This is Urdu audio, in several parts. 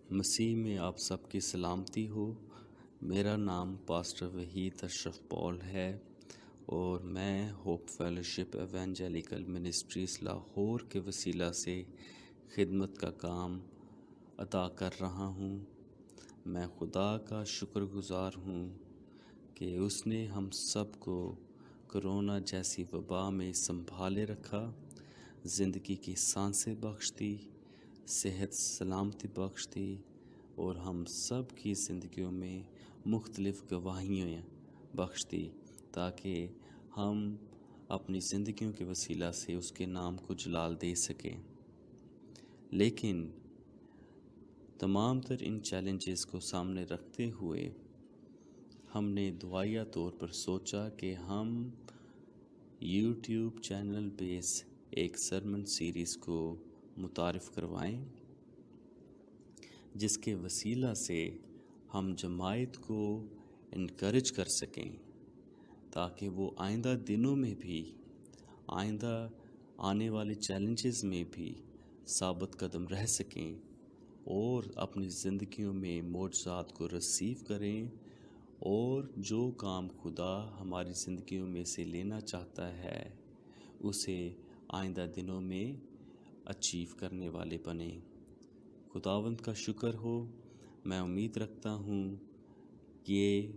مسیح میں آپ سب کی سلامتی ہو۔ میرا نام پاسٹر وحید اشرف پال ہے اور میں ہوپ فیلوشپ ایونجیلیکل منسٹریز لاہور کے وسیلہ سے خدمت کا کام ادا کر رہا ہوں۔ میں خدا کا شکر گزار ہوں کہ اس نے ہم سب کو کرونا جیسی وبا میں سنبھالے رکھا، زندگی کی سانسیں بخش دی، صحت سلامتی بخش دی اور ہم سب کی زندگیوں میں مختلف گواہیاں بخش دی تاکہ ہم اپنی زندگیوں کے وسیلہ سے اس کے نام کو جلال دے سکیں۔ لیکن تمام تر ان چیلنجز کو سامنے رکھتے ہوئے ہم نے دعائیہ طور پر سوچا کہ ہم یوٹیوب چینل بیس ایک سرمن سیریز کو متعارف کروائیں، جس کے وسیلہ سے ہم جماعت کو انکریج کر سکیں تاکہ وہ آئندہ دنوں میں بھی، آئندہ آنے والے چیلنجز میں بھی ثابت قدم رہ سکیں اور اپنی زندگیوں میں معجزات کو ریسیو کریں اور جو کام خدا ہماری زندگیوں میں سے لینا چاہتا ہے اسے آئندہ دنوں میں اچیو کرنے والے بنیں۔ خداوند کا شکر ہو، میں امید رکھتا ہوں یہ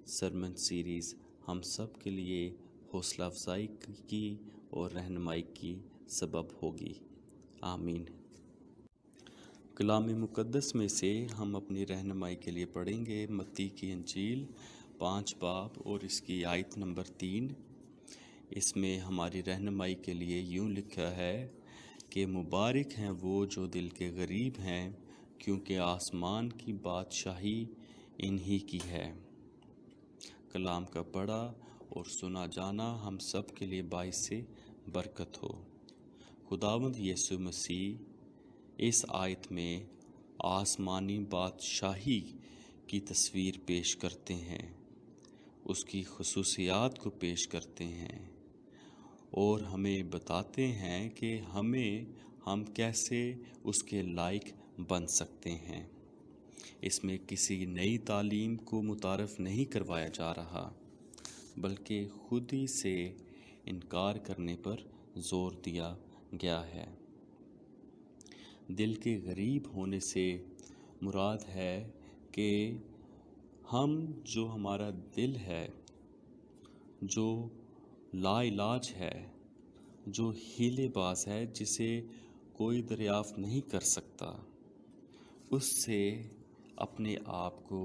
سرمن سیریز ہم سب کے لیے حوصلہ افزائی کی اور رہنمائی کی سبب ہوگی۔ آمین۔ کلام مقدس میں سے ہم اپنی رہنمائی کے لیے پڑھیں گے متی کی انجیل 5 باب اور اس کی آیت نمبر 3۔ اس میں ہماری رہنمائی کے لیے یوں لکھا ہے کہ مبارک ہیں وہ جو دل کے غریب ہیں، کیونکہ آسمان کی بادشاہی انہی کی ہے۔ کلام کا پڑھا اور سنا جانا ہم سب کے لیے باعث برکت ہو۔ خداوند یسوع مسیح اس آیت میں آسمانی بادشاہی کی تصویر پیش کرتے ہیں، اس کی خصوصیات کو پیش کرتے ہیں اور ہمیں بتاتے ہیں کہ ہم کیسے اس کے لائق بن سکتے ہیں۔ اس میں کسی نئی تعلیم کو متعارف نہیں کروایا جا رہا، بلکہ خود ہی سے انکار کرنے پر زور دیا گیا ہے۔ دل کے غریب ہونے سے مراد ہے کہ جو ہمارا دل ہے، جو لا علاج ہے، جو ہیلے باز ہے، جسے کوئی دریافت نہیں کر سکتا، اس سے اپنے آپ کو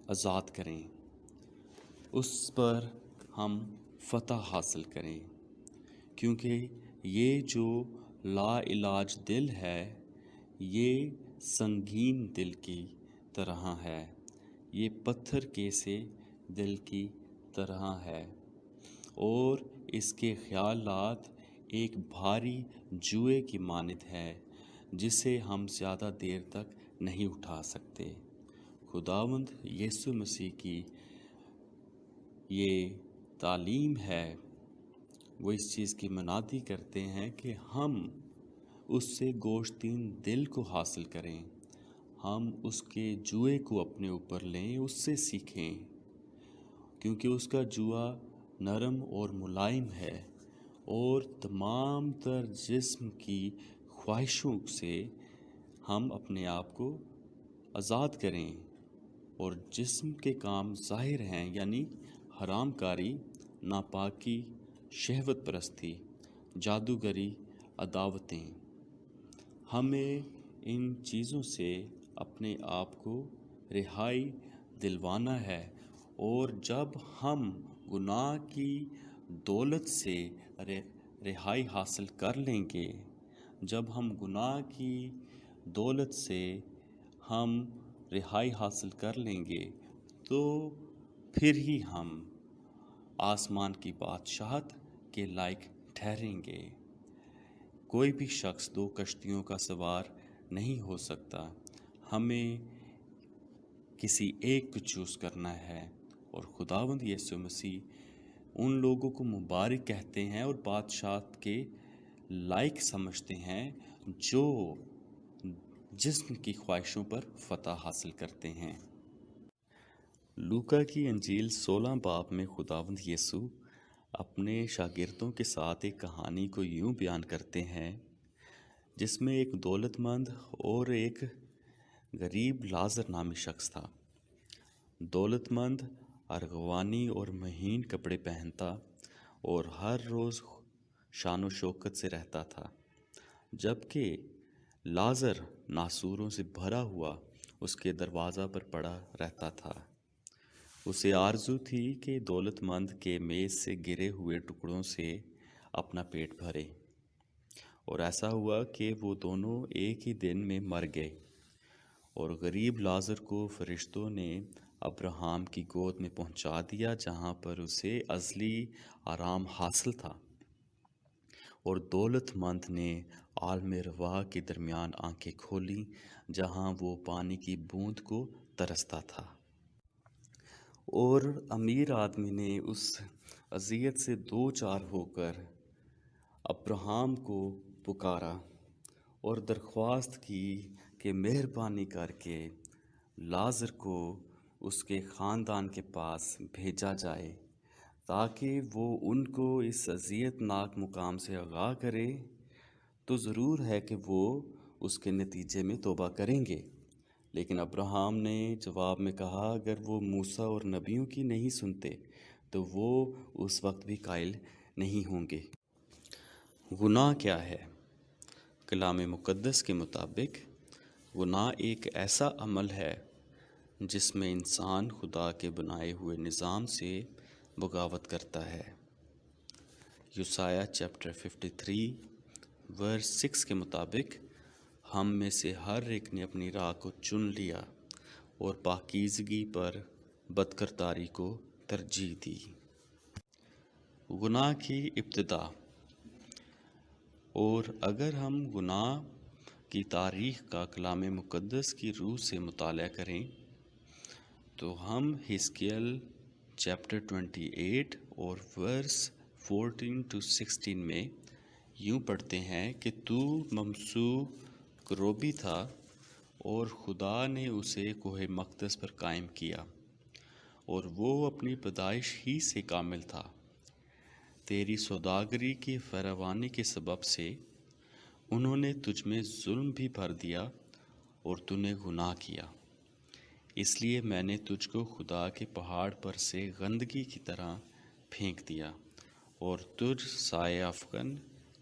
آزاد کریں، اس پر ہم فتح حاصل کریں، کیونکہ یہ جو لا علاج دل ہے یہ سنگین دل کی طرح ہے، یہ پتھر کے سے دل کی طرح ہے اور اس کے خیالات ایک بھاری جوئے کی مانند ہے جسے ہم زیادہ دیر تک نہیں اٹھا سکتے۔ خداوند یسوع مسیح کی یہ تعلیم ہے، وہ اس چیز کی منادی کرتے ہیں کہ ہم اس سے گوشتین دل کو حاصل کریں، ہم اس کے جوئے کو اپنے اوپر لیں، اس سے سیکھیں، کیونکہ اس کا جوا نرم اور ملائم ہے اور تمام تر جسم کی خواہشوں سے ہم اپنے آپ کو آزاد کریں اور جسم کے کام ظاہر ہیں، یعنی حرام کاری، ناپاکی، شہوت پرستی، جادوگری، عداوتیں۔ ہمیں ان چیزوں سے اپنے آپ کو رہائی دلوانا ہے، اور جب ہم گناہ کی دولت سے رہائی حاصل کر لیں گے، جب ہم گناہ کی دولت سے ہم رہائی حاصل کر لیں گے تو پھر ہی ہم آسمان کی بادشاہت کے لائق ٹھہریں گے۔ کوئی بھی شخص 2 کشتیوں کا سوار نہیں ہو سکتا، ہمیں کسی ایک کو چوز کرنا ہے، اور خداوند یسوع مسیح ان لوگوں کو مبارک کہتے ہیں اور بادشاہت کے لائق سمجھتے ہیں جو جسم کی خواہشوں پر فتح حاصل کرتے ہیں۔ لوکا کی انجیل 16 باب میں خداوند یسوع اپنے شاگردوں کے ساتھ ایک کہانی کو یوں بیان کرتے ہیں، جس میں ایک دولت مند اور ایک غریب لازر نامی شخص تھا۔ دولت مند ارغوانی اور مہین کپڑے پہنتا اور ہر روز شان و شوکت سے رہتا تھا، جبکہ لازر ناسوروں سے بھرا ہوا اس کے دروازہ پر پڑا رہتا تھا۔ اسے آرزو تھی کہ دولت مند کے میز سے گرے ہوئے ٹکڑوں سے اپنا پیٹ بھرے، اور ایسا ہوا کہ وہ دونوں ایک ہی دن میں مر گئے، اور غریب لازر کو فرشتوں نے ابراہیم کی گود میں پہنچا دیا، جہاں پر اسے ازلی آرام حاصل تھا، اور دولت مند نے عالم رواح کے درمیان آنکھیں کھولیں، جہاں وہ پانی کی بوند کو ترستا تھا۔ اور امیر آدمی نے اس اذیت سے دو چار ہو کر ابراہیم کو پکارا اور درخواست کی کہ مہربانی کر کے لازر کو اس کے خاندان کے پاس بھیجا جائے، تاکہ وہ ان کو اس اذیت ناک مقام سے آگاہ کرے، تو ضرور ہے کہ وہ اس کے نتیجے میں توبہ کریں گے۔ لیکن ابراہیم نے جواب میں کہا، اگر وہ موسیٰ اور نبیوں کی نہیں سنتے تو وہ اس وقت بھی قائل نہیں ہوں گے۔ گناہ کیا ہے؟ کلام مقدس کے مطابق گناہ ایک ایسا عمل ہے جس میں انسان خدا کے بنائے ہوئے نظام سے بغاوت کرتا ہے۔ یسایہ چیپٹر 53 ورس 6 کے مطابق ہم میں سے ہر ایک نے اپنی راہ کو چن لیا اور پاکیزگی پر بدکرداری کو ترجیح دی۔ گناہ کی ابتدا۔ اور اگر ہم گناہ کی تاریخ کا کلام مقدس کی روح سے مطالعہ کریں تو ہم حزقیل چیپٹر 28 اور ورس 14 to 16 میں یوں پڑھتے ہیں کہ تو ممسوح کروبی تھا اور خدا نے اسے کوہ مقدس پر قائم کیا، اور وہ اپنی پیدائش ہی سے کامل تھا۔ تیری سوداگری کی فراوانی کے سبب سے انہوں نے تجھ میں ظلم بھی بھر دیا اور تو نے گناہ کیا، اس لیے میں نے تجھ کو خدا کے پہاڑ پر سے گندگی کی طرح پھینک دیا اور تجھ سایہ افکن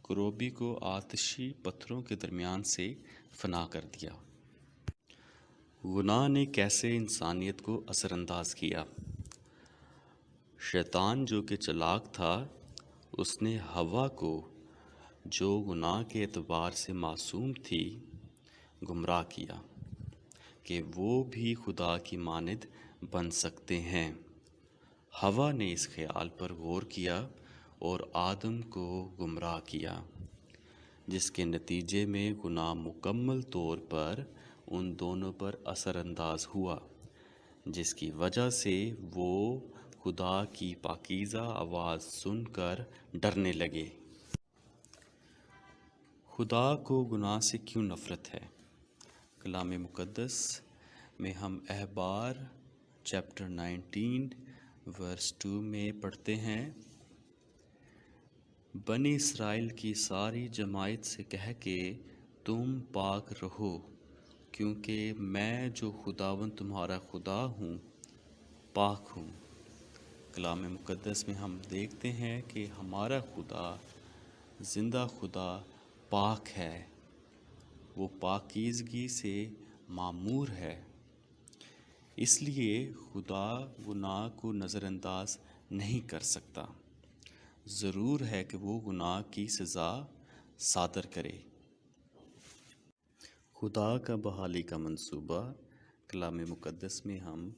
کروبی کو آتشی پتھروں کے درمیان سے فنا کر دیا۔ گناہ نے کیسے انسانیت کو اثر انداز کیا؟ شیطان جو کہ چلاک تھا، اس نے حوا کو، جو گناہ کے اعتبار سے معصوم تھی، گمراہ کیا کہ وہ بھی خدا کی مانند بن سکتے ہیں۔ حوا نے اس خیال پر غور کیا اور آدم کو گمراہ کیا، جس کے نتیجے میں گناہ مکمل طور پر ان دونوں پر اثر انداز ہوا، جس کی وجہ سے وہ خدا کی پاکیزہ آواز سن کر ڈرنے لگے۔ خدا کو گناہ سے کیوں نفرت ہے؟ کلام مقدس میں ہم احبار چیپٹر 19 ورس 2 میں پڑھتے ہیں، بنی اسرائیل کی ساری جماعت سے کہہ کہ تم پاک رہو، کیونکہ میں جو خداوند تمہارا خدا ہوں پاک ہوں۔ کلام مقدس میں ہم دیکھتے ہیں کہ ہمارا خدا زندہ خدا پاک ہے، وہ پاکیزگی سے معمور ہے، اس لیے خدا گناہ کو نظر انداز نہیں کر سکتا۔ ضرور ہے کہ وہ گناہ کی سزا صادر کرے۔ خدا کا بحالی کا منصوبہ۔ کلام مقدس میں ہم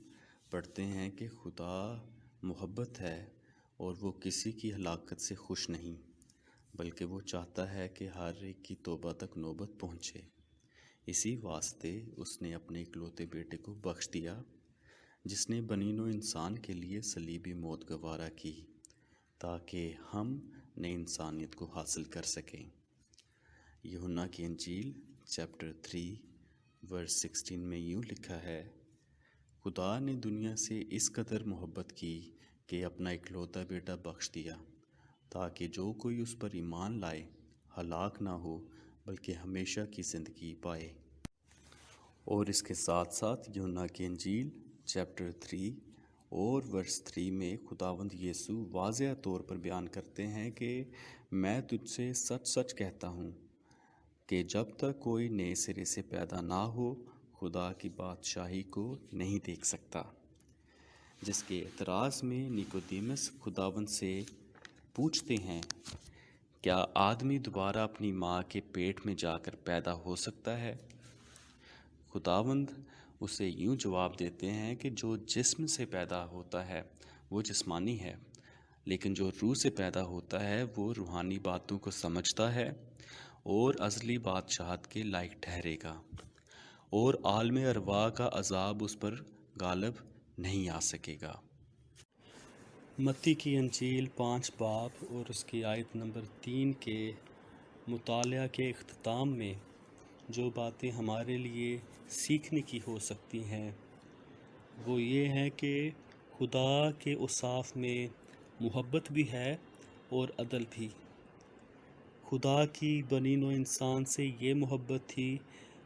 پڑھتے ہیں کہ خدا محبت ہے اور وہ کسی کی ہلاکت سے خوش نہیں، بلکہ وہ چاہتا ہے کہ ہر ایک کی توبہ تک نوبت پہنچے۔ اسی واسطے اس نے اپنے اکلوتے بیٹے کو بخش دیا، جس نے بنی نوع انسان کے لیے صلیبی موت گوارا کی، تاکہ ہم نئے انسانیت کو حاصل کر سکیں۔ یوحنا کی انجیل چیپٹر 3 ورس 16 میں یوں لکھا ہے، خدا نے دنیا سے اس قدر محبت کی کہ اپنا اکلوتا بیٹا بخش دیا، تاکہ جو کوئی اس پر ایمان لائے ہلاک نہ ہو بلکہ ہمیشہ کی زندگی پائے۔ اور اس کے ساتھ ساتھ یوحنا کی انجیل چیپٹر 3 اور ورس 3 میں خداوند یسوع واضح طور پر بیان کرتے ہیں کہ میں تجھ سے سچ سچ کہتا ہوں کہ جب تک کوئی نئے سرے سے پیدا نہ ہو خدا کی بادشاہی کو نہیں دیکھ سکتا۔ جس کے اعتراض میں نیکودیمس خداوند سے پوچھتے ہیں، کیا آدمی دوبارہ اپنی ماں کے پیٹ میں جا کر پیدا ہو سکتا ہے؟ خداوند اسے یوں جواب دیتے ہیں کہ جو جسم سے پیدا ہوتا ہے وہ جسمانی ہے، لیکن جو روح سے پیدا ہوتا ہے وہ روحانی باتوں کو سمجھتا ہے اور ازلی بادشاہت کے لائق ٹھہرے گا، اور عالم ارواح کا عذاب اس پر غالب نہیں آ سکے گا۔ متی کی انجیل 5 باب اور اس کی آیت نمبر 3 کے مطالعہ کے اختتام میں جو باتیں ہمارے لیے سیکھنے کی ہو سکتی ہیں وہ یہ ہے کہ خدا کے اوصاف میں محبت بھی ہے اور عدل بھی۔ خدا کی بنی نوع انسان سے یہ محبت تھی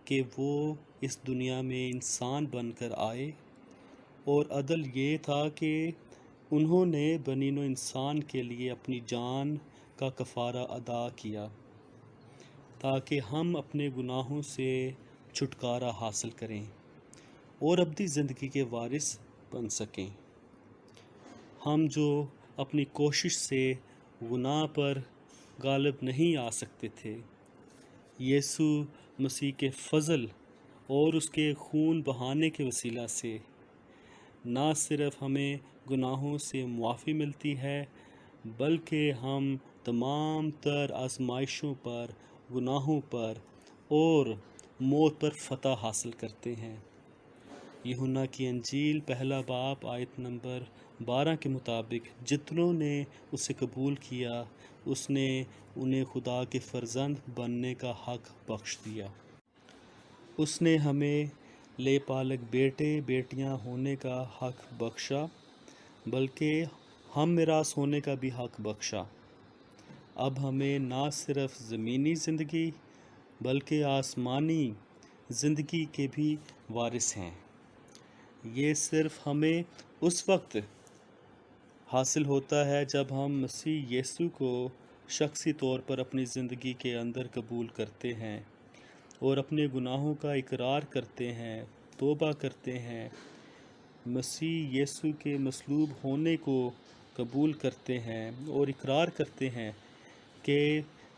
کہ وہ اس دنیا میں انسان بن کر آئے، اور عدل یہ تھا کہ انہوں نے بنی نوع انسان کے لیے اپنی جان کا کفارہ ادا کیا تاکہ ہم اپنے گناہوں سے چھٹکارا حاصل کریں اور ابدی زندگی کے وارث بن سکیں۔ ہم جو اپنی کوشش سے گناہ پر غالب نہیں آ سکتے تھے، یسوع مسیح کے فضل اور اس کے خون بہانے کے وسیلہ سے نہ صرف ہمیں گناہوں سے معافی ملتی ہے بلکہ ہم تمام تر آزمائشوں پر، گناہوں پر اور موت پر فتح حاصل کرتے ہیں۔ یوحنا کی انجیل 1 باب آیت نمبر 12 کے مطابق جتنوں نے اسے قبول کیا اس نے انہیں خدا کے فرزند بننے کا حق بخش دیا۔ اس نے ہمیں لے پالک بیٹے بیٹیاں ہونے کا حق بخشا، بلکہ ہم میراث ہونے کا بھی حق بخشا۔ اب ہمیں نہ صرف زمینی زندگی بلکہ آسمانی زندگی کے بھی وارث ہیں۔ یہ صرف ہمیں اس وقت حاصل ہوتا ہے جب ہم مسیح یسوع کو شخصی طور پر اپنی زندگی کے اندر قبول کرتے ہیں اور اپنے گناہوں کا اقرار کرتے ہیں، توبہ کرتے ہیں، مسیح یسوع کے مصلوب ہونے کو قبول کرتے ہیں اور اقرار کرتے ہیں کہ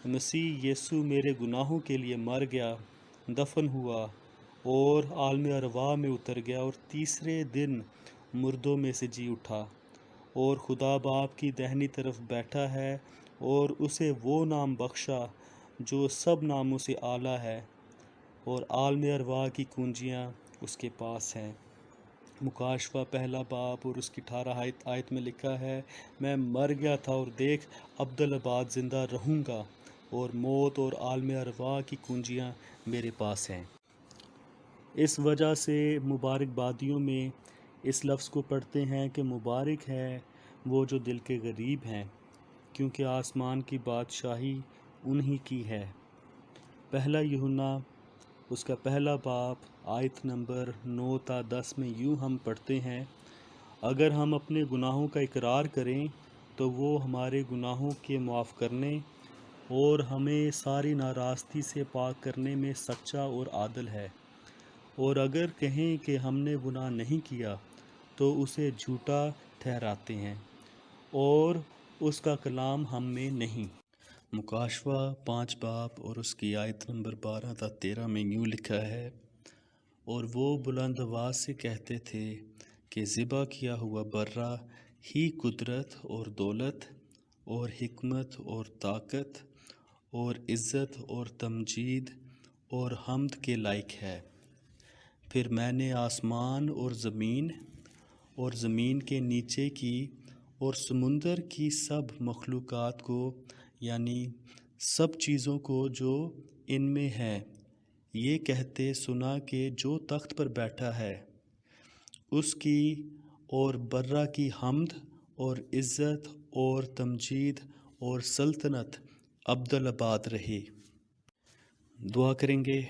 مسیح یسوع میرے گناہوں کے لیے مر گیا، دفن ہوا اور عالم ارواح میں اتر گیا اور تیسرے دن مردوں میں سے جی اٹھا اور خدا باپ کی دہنی طرف بیٹھا ہے، اور اسے وہ نام بخشا جو سب ناموں سے اعلیٰ ہے، اور عالم ارواح کی کنجیاں اس کے پاس ہیں۔ مکاشفہ 1 باب اور اس کی 18 آیت میں لکھا ہے، میں مر گیا تھا اور دیکھ ابدالآباد زندہ رہوں گا، اور موت اور عالم ارواح کی کنجیاں میرے پاس ہیں۔ اس وجہ سے مبارک بادیوں میں اس لفظ کو پڑھتے ہیں کہ مبارک ہے وہ جو دل کے غریب ہیں، کیونکہ آسمان کی بادشاہی انہی کی ہے۔ 1 یوحنا اس کا 1 باب آیت نمبر 9 تا 10 میں یوں ہم پڑھتے ہیں، اگر ہم اپنے گناہوں کا اقرار کریں تو وہ ہمارے گناہوں کے معاف کرنے اور ہمیں ساری ناراستی سے پاک کرنے میں سچا اور عادل ہے، اور اگر کہیں کہ ہم نے گناہ نہیں کیا تو اسے جھوٹا ٹھہراتے ہیں اور اس کا کلام ہم میں نہیں۔ مکاشفہ 5 باب اور اس کی آیت نمبر 12 تا 13 میں یوں لکھا ہے، اور وہ بلند آواز سے کہتے تھے کہ ذبح کیا ہوا برا ہی قدرت اور دولت اور حکمت اور طاقت اور عزت اور تمجید اور حمد کے لائق ہے۔ پھر میں نے آسمان اور زمین کے نیچے کی اور سمندر کی سب مخلوقات کو، یعنی سب چیزوں کو جو ان میں ہے، یہ کہتے سنا کہ جو تخت پر بیٹھا ہے اس کی اور برہ کی حمد اور عزت اور تمجید اور سلطنت ابدالآباد رہے۔ دعا کریں گے۔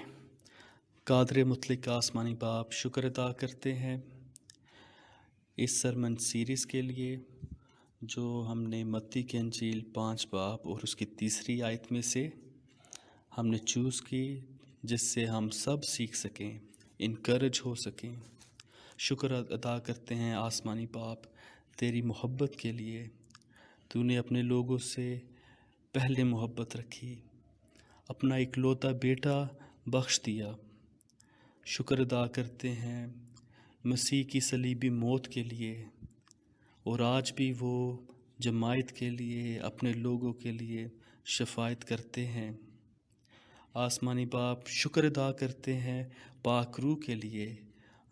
قادر مطلق آسمانی باپ، شکر ادا کرتے ہیں اس سرمن سیریز کے لیے جو ہم نے متی کی انجیل 5 باب اور اس کی 3 آیت میں سے ہم نے چوز کی، جس سے ہم سب سیکھ سکیں، انکرج ہو سکیں۔ شکر ادا کرتے ہیں آسمانی باپ تیری محبت کے لیے۔ تو نے اپنے لوگوں سے پہلے محبت رکھی، اپنا اکلوتا بیٹا بخش دیا۔ شکر ادا کرتے ہیں مسیح کی صلیبی موت کے لیے، اور آج بھی وہ جماعت کے لیے، اپنے لوگوں کے لیے شفاعت کرتے ہیں۔ آسمانی باپ شکر ادا کرتے ہیں پاک روح کے لیے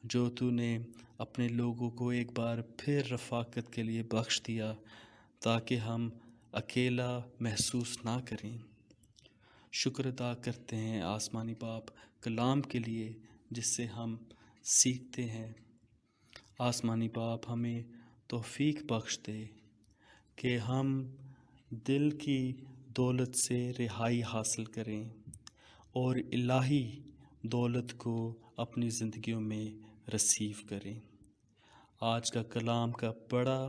جو تو نے اپنے لوگوں کو ایک بار پھر رفاقت کے لیے بخش دیا تاکہ ہم اکیلا محسوس نہ کریں۔ شکر ادا کرتے ہیں آسمانی باپ کلام کے لیے جس سے ہم سیکھتے ہیں۔ آسمانی باپ ہمیں توفیق بخش دے کہ ہم دل کی دولت سے رہائی حاصل کریں اور الہی دولت کو اپنی زندگیوں میں رسیو کریں۔ آج کا کلام کا پڑھا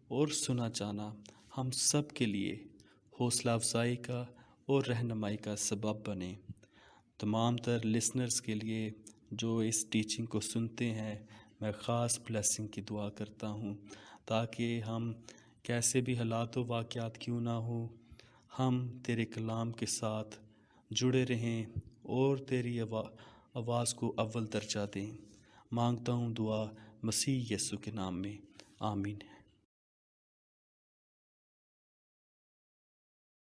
اور سنا جانا ہم سب کے لیے حوصلہ افزائی کا اور رہنمائی کا سبب بنے۔ تمام تر لسنرز کے لیے جو اس ٹیچنگ کو سنتے ہیں میں خاص بلیسنگ کی دعا کرتا ہوں تاکہ ہم کیسے بھی حالات و واقعات کیوں نہ ہوں، ہم تیرے کلام کے ساتھ جڑے رہیں اور تیری آواز کو اول درجہ دیں۔ مانگتا ہوں دعا مسیح یسوع کے نام میں، آمین۔